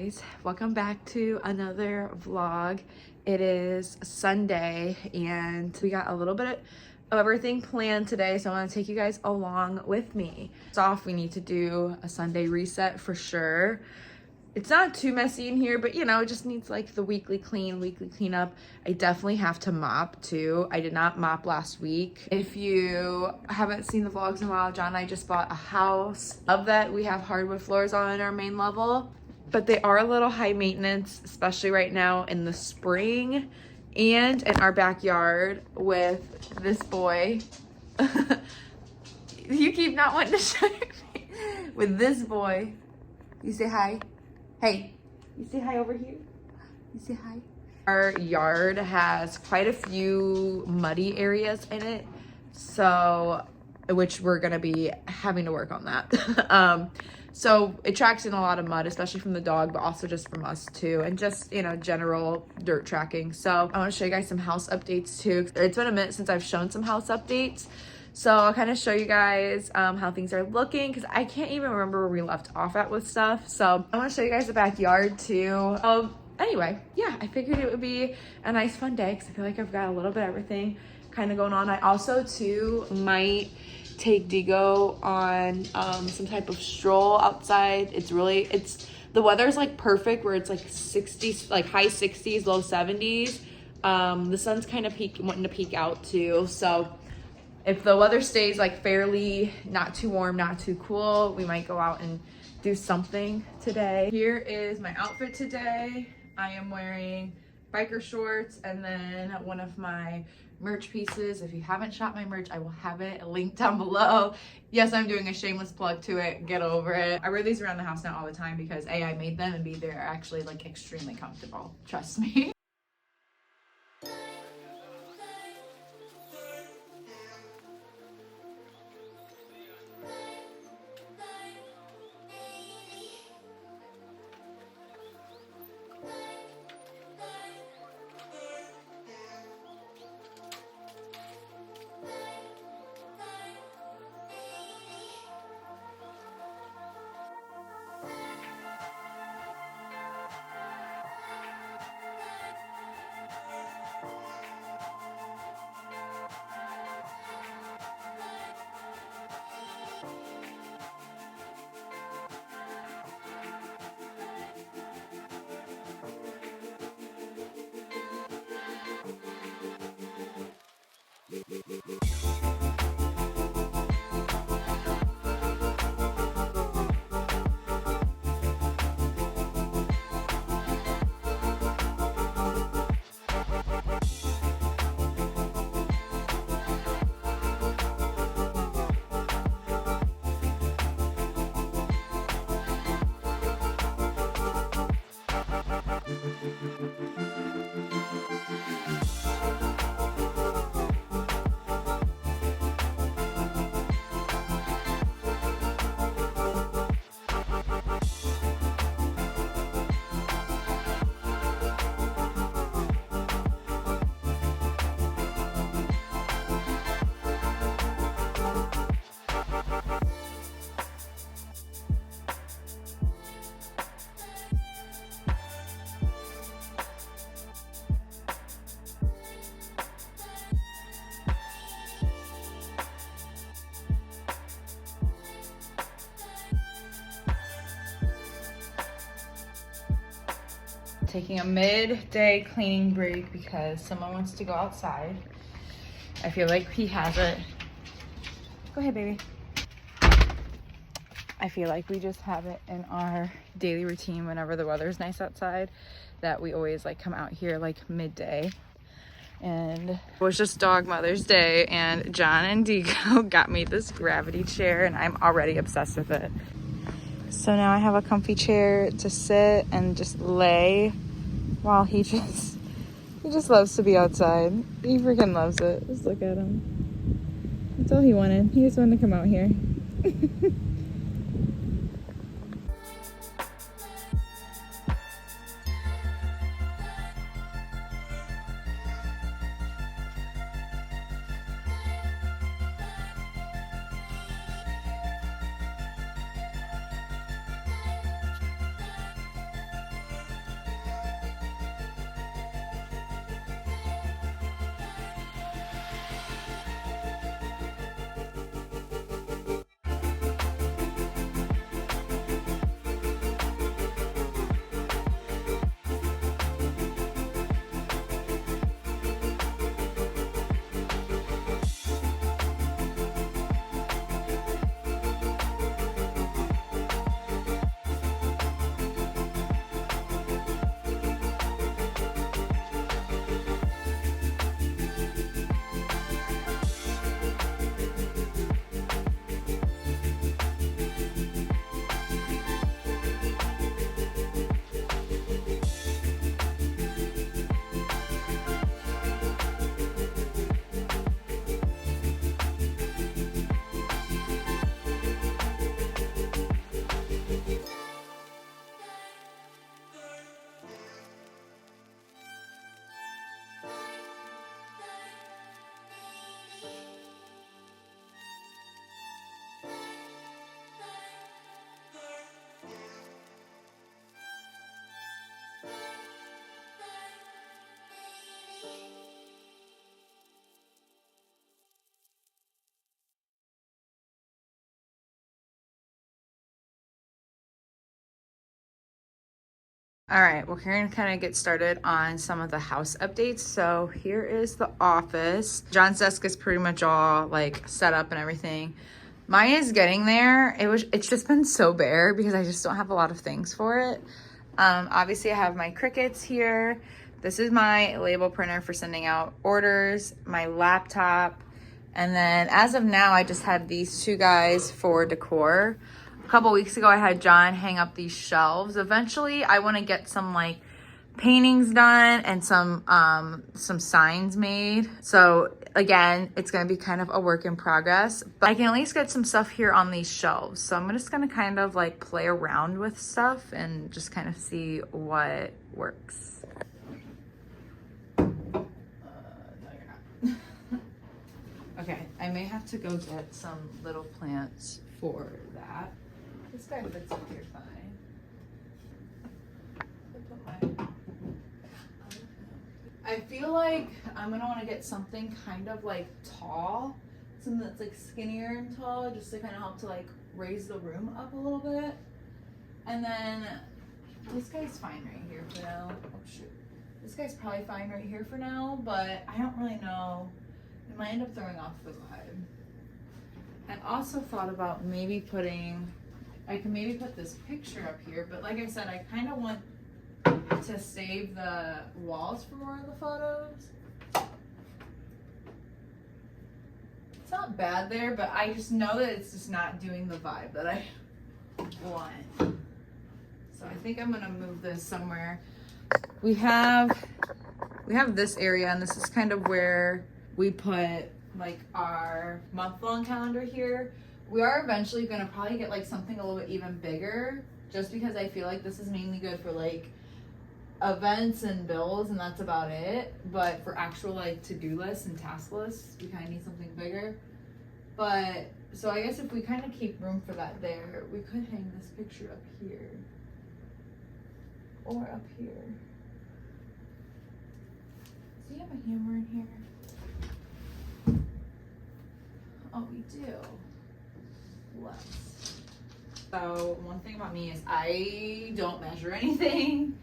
guys, welcome back to another vlog. It is Sunday and we got a little bit of everything planned today, so I want to take you guys along with me. First off, we need to do a Sunday reset for sure. It's not too messy in here, but you know, it just needs like the weekly cleanup. I definitely have to mop too. I did not mop last week. If you haven't seen the vlogs in a while, John and I just bought a house. Of that, we have hardwood floors on our main level, but they are a little high maintenance, especially right now in the spring and in our backyard with this boy. You keep not wanting to show your face. With this boy. You say hi. Hey, you say hi over here. You say hi. Our yard has quite a few muddy areas in it, so which we're gonna be having to work on that. So it tracks in a lot of mud, especially from the dog, but also just from us too, and just, you know, general dirt tracking. So I want to show you guys some house updates too. It's been a minute since I've shown some house updates. So I'll kind of show you guys how things are looking, because I can't even remember where we left off at with stuff. So I want to show you guys the backyard too. Anyway, yeah, I figured it would be a nice fun day because I feel like I've got a little bit of everything kind of going on. I also too might take Digo on some type of stroll outside. It's the weather's like perfect where it's like 60s, like high 60s, low 70s. The sun's kind of wanting to peek out too, so if the weather stays like fairly not too warm, not too cool, we might go out and do something today. Here is my outfit today. I am wearing biker shorts and then one of my merch pieces. If you haven't shot my merch, I will have it linked down below. Yes, I'm doing a shameless plug to it. Get over it. I wear these around the house now all the time because A, I made them, and B, they're actually like extremely comfortable. Trust me. Taking a midday cleaning break because someone wants to go outside. I feel like he has it. Go ahead, baby. I feel like we just have it in our daily routine whenever the weather's nice outside, that we always like come out here like midday. And it was just Dog Mother's Day, and John and Digo got me this gravity chair, and I'm already obsessed with it. So now I have a comfy chair to sit and just lay while he just loves to be outside. He freaking loves it. Just look at him. That's all he wanted. He just wanted to come out here. All right, we're going to kind of get started on some of the house updates. So here is the office. John's desk is pretty much all like set up and everything. Mine is getting there. It's just been so bare because I just don't have a lot of things for it. Obviously I have my Cricuts here. This is my label printer for sending out orders, my laptop, and then as of now, I just have these two guys for decor. A couple weeks ago, I had John hang up these shelves. Eventually, I want to get some like paintings done and some signs made. So again, it's going to be kind of a work in progress, but I can at least get some stuff here on these shelves. So I'm just going to kind of like play around with stuff and just kind of see what works. Okay, I may have to go get some little plants for that. This guy fits up here fine. I feel like I'm gonna want to get something kind of like tall, something that's like skinnier and tall, just to kind of help to like raise the room up a little bit. And then this guy's fine right here for now. Oh shoot, this guy's probably fine right here for now, but I don't really know. It might end up throwing off the vibe. I also thought about maybe I can maybe put this picture up here, but like I said, I kind of want to save the walls for more of the photos. It's not bad there, but I just know that it's just not doing the vibe that I want. So I think I'm gonna move this somewhere. We have this area, and this is kind of where we put like our month-long calendar here. We are eventually gonna probably get like something a little bit even bigger, just because I feel like this is mainly good for like events and bills, and that's about it. But for actual like to-do lists and task lists, we kind of need something bigger. But so I guess if we kind of keep room for that there, we could hang this picture up here or up here. Do you have a hammer in here? Oh, we do. Let's. So one thing about me is I don't measure anything,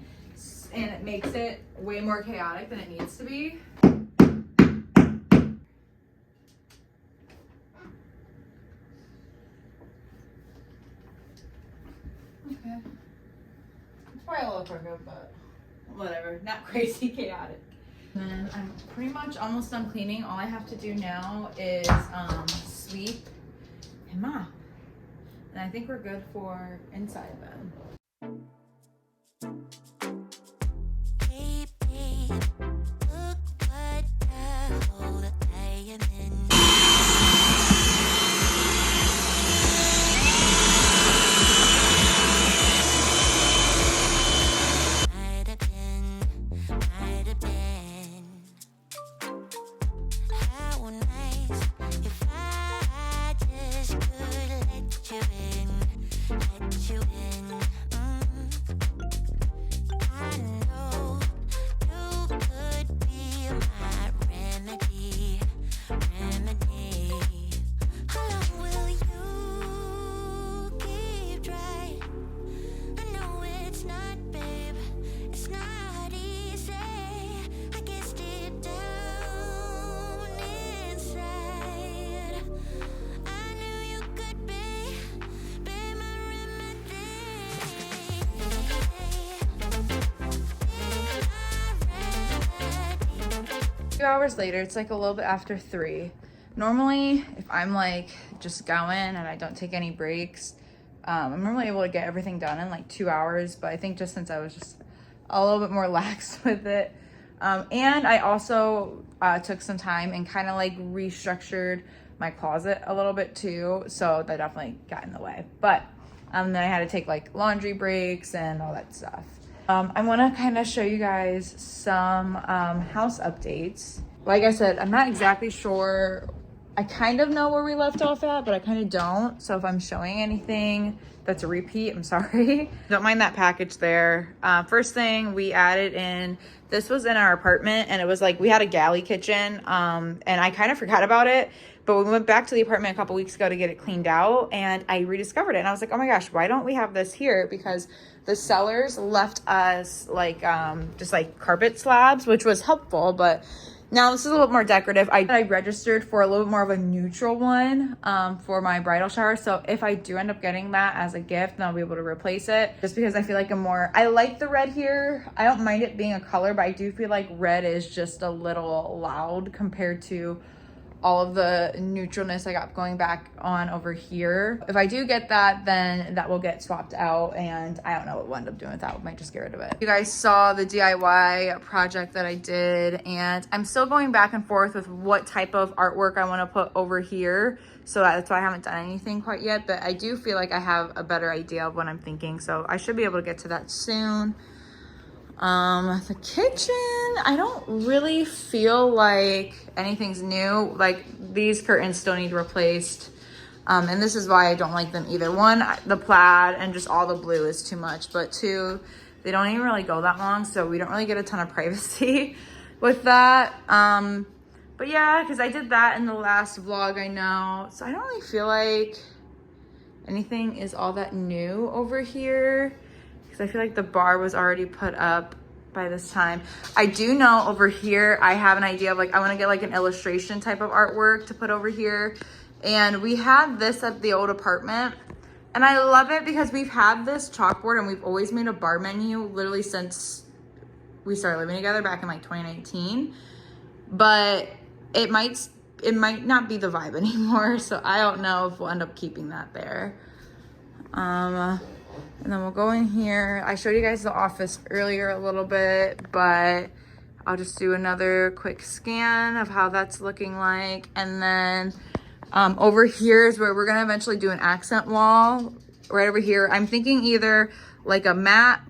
and it makes it way more chaotic than it needs to be. Okay. It's probably a little crooked, but whatever. Not crazy chaotic. Then I'm pretty much almost done cleaning. All I have to do now is sweep and mop. And I think we're good for inside then. Hey babe, look what I am in. Few hours later, it's like a little bit after 3. Normally, if I'm like just going and I don't take any breaks, I'm normally able to get everything done in like 2 hours, but I think just since I was just a little bit more lax with it, and I also took some time and kind of like restructured my closet a little bit too, so that definitely got in the way. But then I had to take like laundry breaks and all that stuff. I want to kind of show you guys some house updates. Like I said, I'm not exactly sure. I kind of know where we left off at, but I kind of don't. So if I'm showing anything that's a repeat, I'm sorry. Don't mind that package there. First thing we added in, this was in our apartment, and it was like, we had a galley kitchen, and I kind of forgot about it. But we went back to the apartment a couple weeks ago to get it cleaned out, and I rediscovered it. And I was like, oh my gosh, why don't we have this here? Because the sellers left us like just like carpet slabs, which was helpful, but now this is a little bit more decorative. I registered for a little bit more of a neutral one for my bridal shower. So if I do end up getting that as a gift, then I'll be able to replace it. Just because I feel like I like the red here. I don't mind it being a color, but I do feel like red is just a little loud compared to all of the neutralness I got going back on over here. If I do get that, then that will get swapped out, and I don't know what we'll end up doing with that. We might just get rid of it. You guys saw the DIY project that I did, and I'm still going back and forth with what type of artwork I want to put over here. So that's why I haven't done anything quite yet, but I do feel like I have a better idea of what I'm thinking. So I should be able to get to that soon. The kitchen, I don't really feel like anything's new. Like, these curtains still need replaced. And this is why I don't like them either. One, the plaid and just all the blue is too much. But two, they don't even really go that long, so we don't really get a ton of privacy with that. But yeah, because I did that in the last vlog, I know. So I don't really feel like anything is all that new over here, because I feel like the bar was already put up by this time. I do know over here, I have an idea of like, I want to get like an illustration type of artwork to put over here. And we had this at the old apartment, and I love it because we've had this chalkboard and we've always made a bar menu literally since we started living together back in like 2019. But it might not be the vibe anymore. So I don't know if we'll end up keeping that there. And then we'll go in here. I showed you guys the office earlier a little bit, but I'll just do another quick scan of how that's looking like. And then over here is where we're gonna eventually do an accent wall. Right over here, I'm thinking either like a matte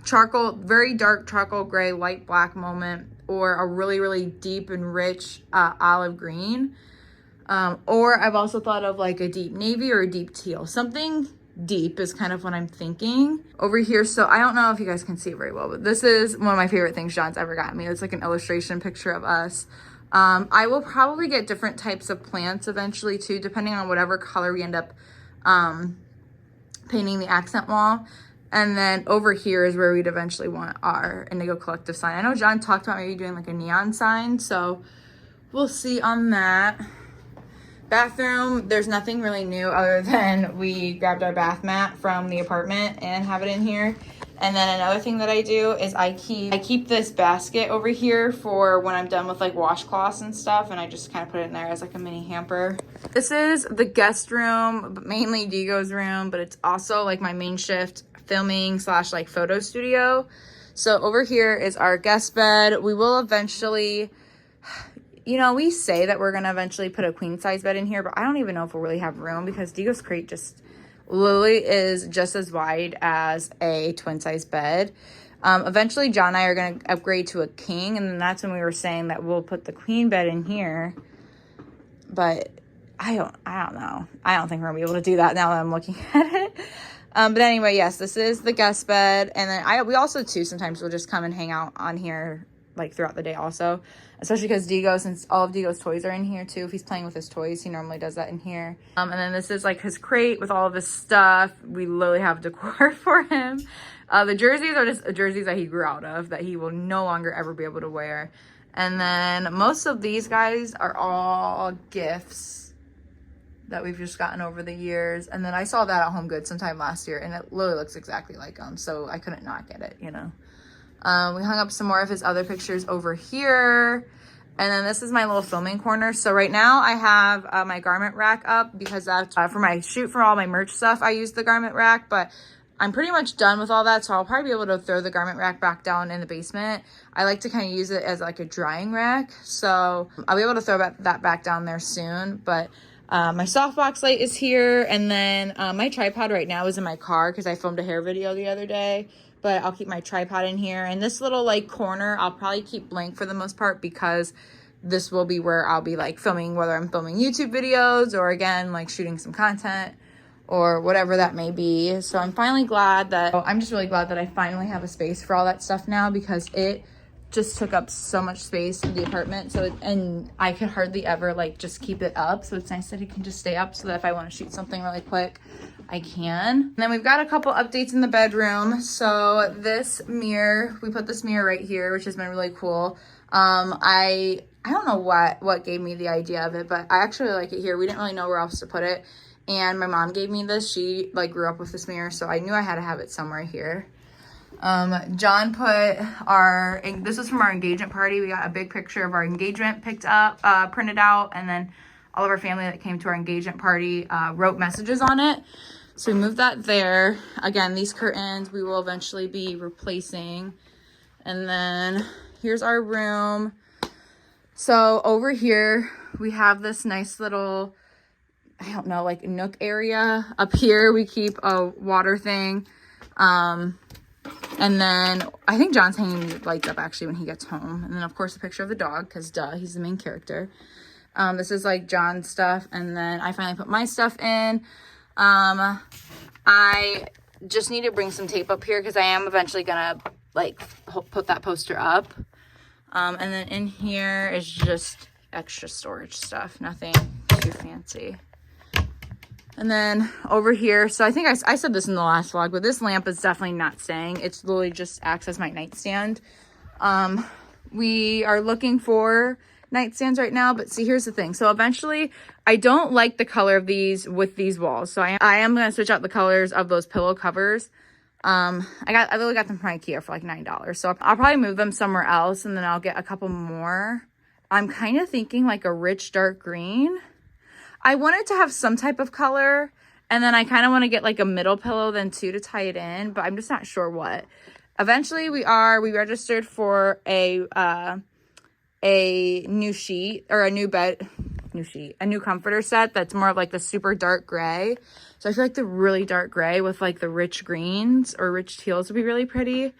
charcoal, very dark charcoal gray, light black moment, or a really, really deep and rich olive green. Or I've also thought of like a deep navy or a deep teal. Something deep is kind of what I'm thinking over here. So I don't know if you guys can see it very well, but this is one of my favorite things John's ever gotten me. It's like an illustration picture of us. I will probably get different types of plants eventually too, depending on whatever color we end up painting the accent wall. And then over here is where we'd eventually want our Indigo Collective sign. I know John talked about maybe doing like a neon sign, so we'll see on that. Bathroom, there's nothing really new other than we grabbed our bath mat from the apartment and have it in here. And then another thing that I do is I keep this basket over here for when I'm done with like washcloths and stuff, and I just kind of put it in there as like a mini hamper. This is the guest room, but mainly Digo's room, but it's also like my main shift filming / like photo studio. So over here is our guest bed. We will eventually, you know, we say that we're going to eventually put a queen size bed in here, but I don't even know if we'll really have room because Digo's crate just literally is just as wide as a twin size bed. Eventually John and I are going to upgrade to a king, and then that's when we were saying that we'll put the queen bed in here. But I don't know. I don't think we're going to be able to do that now that I'm looking at it. But anyway, yes, this is the guest bed. And then we also too sometimes will just come and hang out on here like throughout the day also, especially because Digo, since all of Digo's toys are in here too, if he's playing with his toys, he normally does that in here. And then this is like his crate with all of his stuff. We literally have decor for him. The jerseys are just jerseys that he grew out of that he will no longer ever be able to wear. And then most of these guys are all gifts that we've just gotten over the years. And then I saw that at Home Goods sometime last year, and it literally looks exactly like them, so I couldn't not get it, you know. We hung up some more of his other pictures over here. And then this is my little filming corner. So right now I have my garment rack up because that's for my shoot for all my merch stuff. I use the garment rack, but I'm pretty much done with all that. So I'll probably be able to throw the garment rack back down in the basement. I like to kind of use it as like a drying rack. So I'll be able to throw that back down there soon. But my softbox light is here. And then my tripod right now is in my car because I filmed a hair video the other day. But I'll keep my tripod in here. And this little like corner, I'll probably keep blank for the most part because this will be where I'll be like filming, whether I'm filming YouTube videos or again, like shooting some content or whatever that may be. So I'm finally glad that, I'm just really glad that I finally have a space for all that stuff now, because it just took up so much space in the apartment. So, and I could hardly ever like just keep it up. So it's nice that it can just stay up so that if I want to shoot something really quick, I can. And then we've got a couple updates in the bedroom. So this mirror, we put this mirror right here, which has been really cool. I don't know what gave me the idea of it, but I actually like it here. We didn't really know where else to put it. And my mom gave me this. She like grew up with this mirror, so I knew I had to have it somewhere here. John put this was from our engagement party. We got a big picture of our engagement printed out, and then all of our family that came to our engagement party wrote messages on it. So we moved that there. Again, these curtains we will eventually be replacing. And then here's our room. So over here we have this nice little, I don't know, like nook area. Up here we keep a water thing. And then I think John's hanging lights up actually when he gets home. And then of course a picture of the dog, because duh, he's the main character. This is like John's stuff. And then I finally put my stuff in. I just need to bring some tape up here because I am eventually gonna like put that poster up. And then in here is just extra storage stuff, nothing too fancy. And then over here, so I think I said this in the last vlog, but this lamp is definitely not staying. It's literally just acts as my nightstand. We are looking for nightstands right now, but see, here's the thing. So eventually, I don't like the color of these with these walls. So I am going to switch out the colors of those pillow covers. I literally got them from IKEA for like $9. So I'll probably move them somewhere else, and then I'll get a couple more. I'm kind of thinking like a rich dark green. I wanted to have some type of color, and then I kind of want to get like a middle pillow then too to tie it in, but I'm just not sure what. Eventually we registered for a new sheet or a new comforter set that's more of like the super dark gray. So I feel like the really dark gray with like the rich greens or rich teals would be really pretty.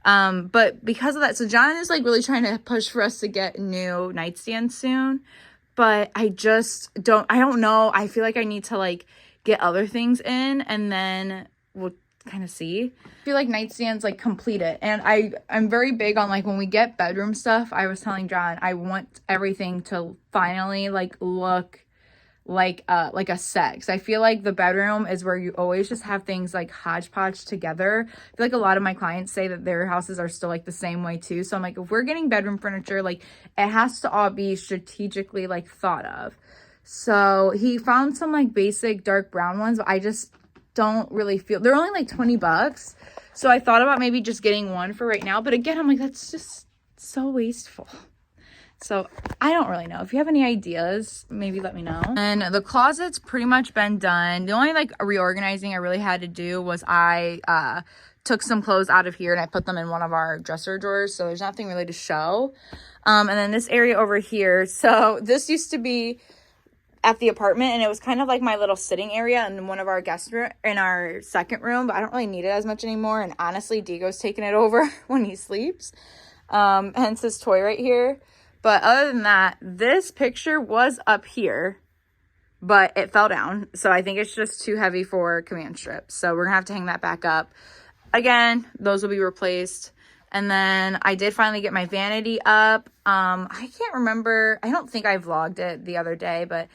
But because of that, so John is like really trying to push for us to get new nightstands soon. But I don't know. I feel like I need to like get other things in, and then we'll kind of see. I feel like nightstands like complete it. And I'm very big on like when we get bedroom stuff, I was telling John, I want everything to finally like look like a set. Because I feel like the bedroom is where you always just have things like hodgepodge together. I feel like a lot of my clients say that their houses are still like the same way too. So I'm like, if we're getting bedroom furniture, like it has to all be strategically like thought of. So he found some like basic dark brown ones, but I just don't really feel, they're only like $20. So I thought about maybe just getting one for right now. But again, I'm like, that's just so wasteful. So I don't really know. If you have any ideas, maybe let me know. And the closet's pretty much been done. The only like reorganizing I really had to do was I took some clothes out of here and I put them in one of our dresser drawers. So there's nothing really to show. And then this area over here. So this used to be at the apartment, and it was kind of like my little sitting area in one of our guest room in our second room, but I don't really need it as much anymore. And honestly, Digo's taking it over when he sleeps. Hence his toy right here. But other than that, this picture was up here, but it fell down. So I think it's just too heavy for command strips. So we're gonna have to hang that back up. Again, those will be replaced. And then I did finally get my vanity up. I can't remember. I don't think I vlogged it the other day, but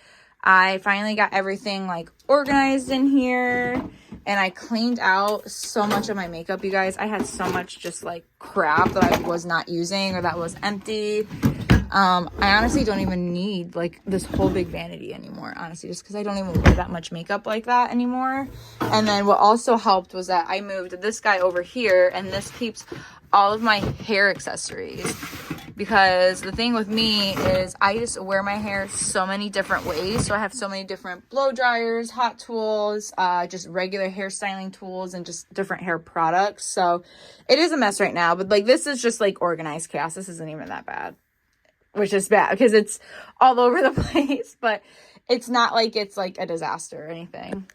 I finally got everything like organized in here. And I cleaned out so much of my makeup, you guys. I had so much just like crap that I was not using or that was empty. I honestly don't even need like this whole big vanity anymore, honestly, just because I don't even wear that much makeup like that anymore. And then what also helped was that I moved this guy over here, and this keeps all of my hair accessories. Because the thing with me is I just wear my hair so many different ways. So I have so many different blow dryers, hot tools, just regular hairstyling tools, and just different hair products. So it is a mess right now, but like this is just like organized chaos. This isn't even that bad. Which is bad because it's all over the place, but it's not like it's like a disaster or anything.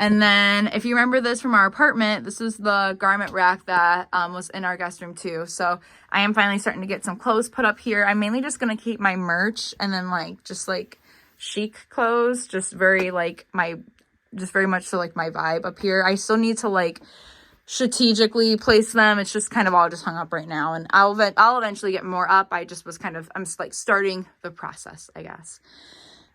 And then if you remember this from our apartment, this is the garment rack that was in our guest room too. So I am finally starting to get some clothes put up here. I'm mainly just going to keep my merch and then like just like chic clothes, just very like just very much so like my vibe up here. I still need to like strategically place them. It's just kind of all just hung up right now, and I'll eventually get more up. I'm just like starting the process, I guess.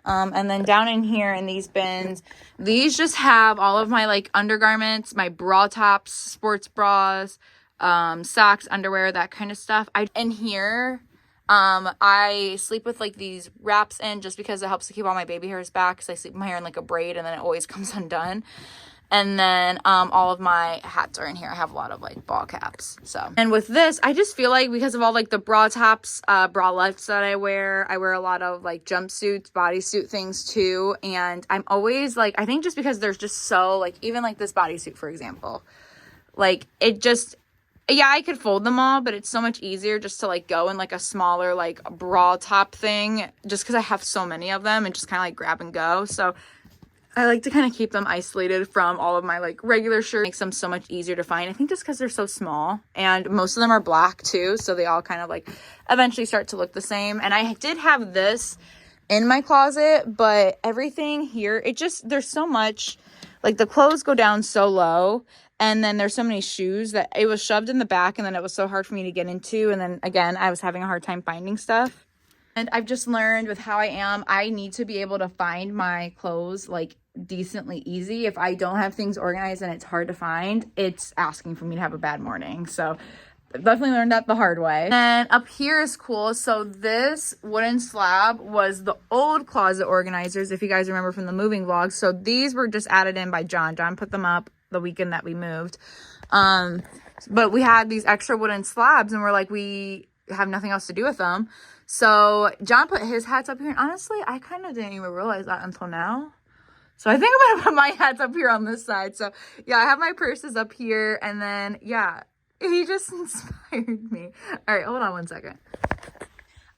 And then down in here in these bins, these just have all of my like undergarments, my bra tops, sports bras, socks, underwear, that kind of stuff. In here, I sleep with like these wraps in just because it helps to keep all my baby hairs back, because I sleep with my hair in like a braid and then it always comes undone. And then all of my hats are in here. I have a lot of like ball caps. So, and with this, I just feel like because of all like the bra tops, bralettes that I wear a lot of like jumpsuits, bodysuit things too. And I'm always like, I think just because there's just so like, even like this bodysuit, for example, like it just, yeah, I could fold them all, but it's so much easier just to like go in like a smaller like bra top thing, just because I have so many of them and just kind of like grab and go. So I like to kind of keep them isolated from all of my like regular shirts. It makes them so much easier to find. I think just because they're so small, and most of them are black too, so they all kind of like eventually start to look the same. And I did have this in my closet, but everything here, there's so much, like the clothes go down so low, and then there's so many shoes that it was shoved in the back, and then it was so hard for me to get into. And then again, I was having a hard time finding stuff. And I've just learned with how I am, I need to be able to find my clothes like decently easy. If I don't have things organized and it's hard to find, it's asking for me to have a bad morning. So I've definitely learned that the hard way. And up here is cool. So this wooden slab was the old closet organizers, if you guys remember from the moving vlogs. So these were just added in by John. John put them up the weekend that we moved. But we had these extra wooden slabs and we're like, we have nothing else to do with them. So John put his hats up here, and honestly, I kind of didn't even realize that until now. So I think I'm gonna put my hats up here on this side. So yeah, I have my purses up here, and then yeah, he just inspired me. All right, hold on one second.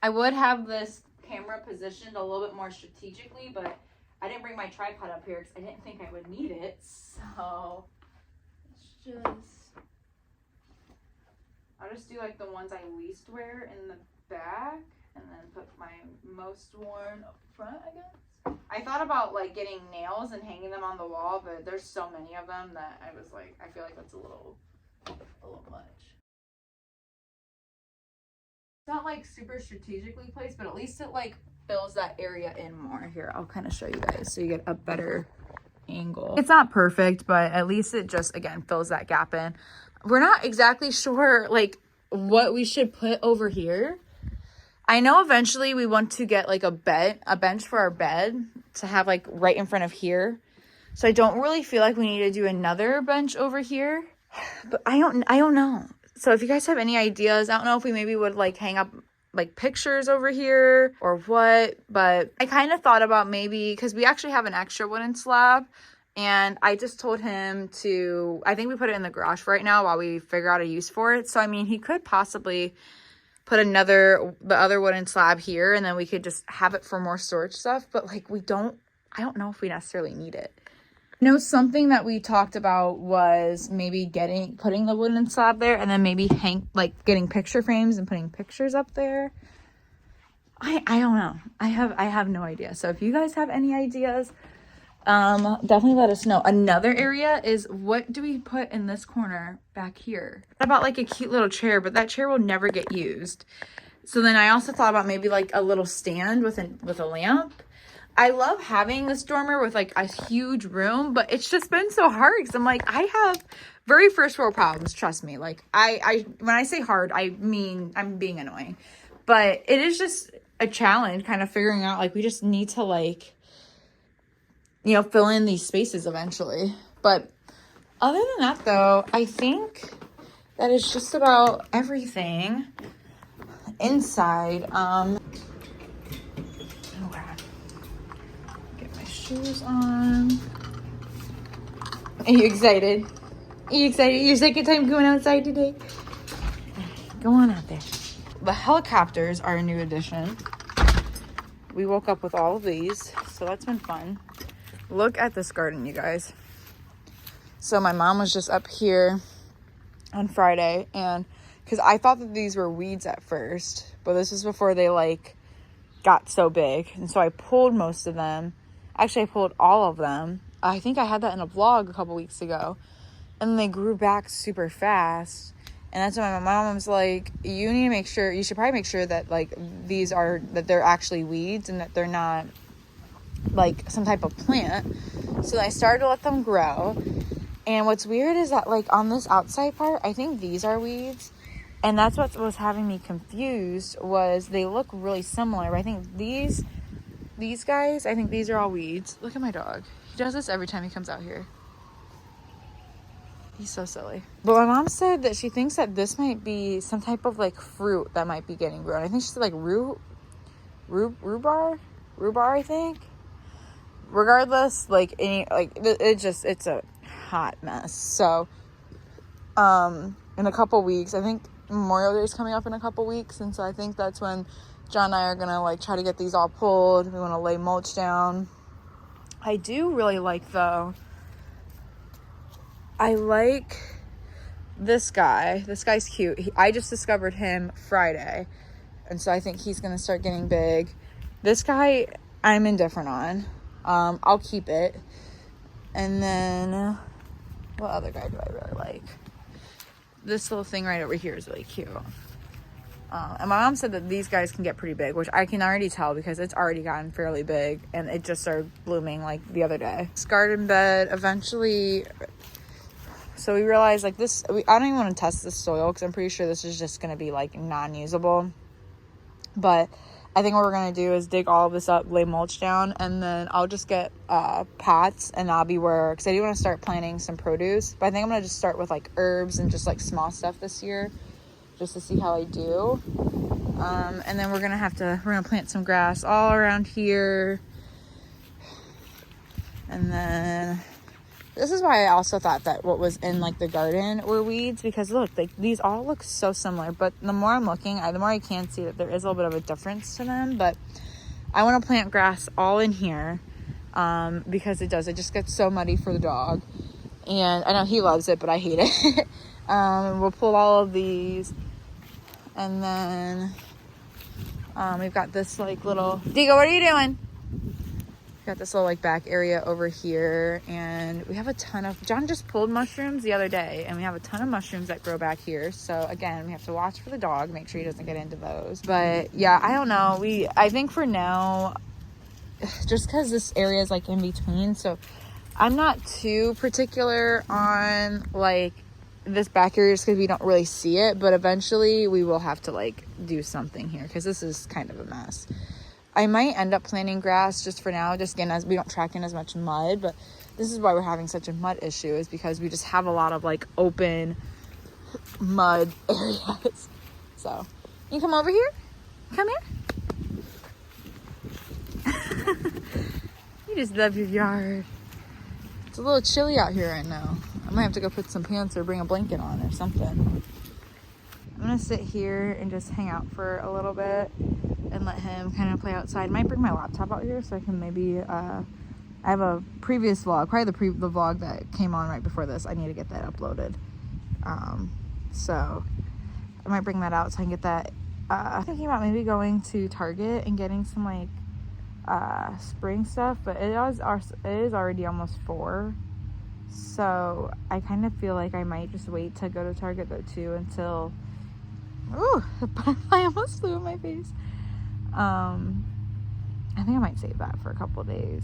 I would have this camera positioned a little bit more strategically, but I didn't bring my tripod up here because I didn't think I would need it. So I'll just do like the ones I least wear in the back, and then put my most worn up front, I guess. I thought about like getting nails and hanging them on the wall, but there's so many of them that I was like, I feel like that's a little much. It's not like super strategically placed, but at least it like fills that area in more. Here, I'll kind of show you guys so you get a better angle. It's not perfect, but at least it just, again, fills that gap in. We're not exactly sure like what we should put over here. I know eventually we want to get like a bench for our bed to have like right in front of here. So I don't really feel like we need to do another bench over here, but I don't know. So if you guys have any ideas, I don't know if we maybe would like hang up like pictures over here or what, but I kind of thought about maybe, because we actually have an extra wooden slab, and I just told him to, I think we put it in the garage for right now while we figure out a use for it. So I mean, he could possibly put the other wooden slab here, and then we could just have it for more storage stuff. But like I don't know if we necessarily need it. You know, something that we talked about was maybe putting the wooden slab there, and then maybe getting picture frames and putting pictures up there. I don't know. I have no idea. So if you guys have any ideas, definitely let us know. Another area is, what do we put in this corner back here? I thought about like a cute little chair, but that chair will never get used. So then I also thought about maybe like a little stand with a lamp. I love having this dormer with like a huge room, but it's just been so hard because I'm like, I have very first world problems, trust me. Like when I say hard, I mean I'm being annoying, but it is just a challenge kind of figuring out, like, we just need to like, you know, fill in these spaces eventually. But other than that though, I think that is just about everything inside. Shoes on. Are you excited? Are you excited? Your second time going outside today? Go on out there. The helicopters are a new addition. We woke up with all of these, so that's been fun. Look at this garden, you guys. So my mom was just up here on Friday, and because I thought that these were weeds at first, but this was before they like got so big, and so I pulled most of them. Actually, I pulled all of them. I think I had that in a vlog a couple weeks ago, and they grew back super fast. And that's why my mom was like, you need to make sure, you should probably make sure that like these are, that they're actually weeds and that they're not like some type of plant. So I started to let them grow. And what's weird is that like on this outside part, I think these are weeds. And that's what was having me confused, was they look really similar. But I think these guys, I think these are all weeds. Look at my dog. He does this every time he comes out here. He's so silly. But my mom said that she thinks that this might be some type of like fruit that might be getting grown. I think she said like rhubarb, I think. Regardless, like it's a hot mess. So in a couple weeks, I think Memorial Day is coming up in a couple weeks, and so I think that's when John and I are gonna like try to get these all pulled. We want to lay mulch down. I do really like, though, I like this guy. This guy's cute. I just discovered him Friday, and so I think he's gonna start getting big. This guy I'm indifferent on. I'll keep it. And then what other guy do I really like? This little thing right over here is really cute. And my mom said that these guys can get pretty big, which I can already tell because it's already gotten fairly big, and it just started blooming like the other day. This garden bed eventually, so we realized like this, I don't even want to test the soil because I'm pretty sure this is just going to be like non-usable. But I think what we're going to do is dig all of this up, lay mulch down, and then I'll just get pots, and that'll be where, because I do want to start planting some produce. But I think I'm going to just start with like herbs and just like small stuff this year, just to see how I do. And then we're gonna plant some grass all around here. And then this is why I also thought that what was in like the garden were weeds, because look, these all look so similar, but the more I'm looking, the more I can see that there is a little bit of a difference to them. But I want to plant grass all in here, because it just gets so muddy for the dog, and I know he loves it, but I hate it. We'll pull all of these. And then we've got this like little, Digo, what are you doing? We've got this little like back area over here, and we have a ton of, John just pulled mushrooms the other day, and we have a ton of mushrooms that grow back here. So again, we have to watch for the dog, make sure he doesn't get into those. But yeah, I don't know. I think for now, just because this area is like in between, so I'm not too particular on like this back area just because we don't really see it, but eventually we will have to like do something here because this is kind of a mess. I might end up planting grass just for now, just again as we don't track in as much mud, but this is why we're having such a mud issue, is because we just have a lot of like open mud areas. So you come over here, come here. You just love your yard. It's a little chilly out here right now. I might have to go put some pants or bring a blanket on or something. I'm gonna sit here and just hang out for a little bit and let him kind of play outside. I might bring my laptop out here so I can maybe, I have a previous vlog, probably the vlog that came on right before this. I need to get that uploaded. So I might bring that out so I can get that. I'm thinking about maybe going to Target and getting some like spring stuff, but it is already almost 4. So I kind of feel like I might just wait to go to Target though too until, ooh, the butterfly almost flew in my face. I think I might save that for a couple days.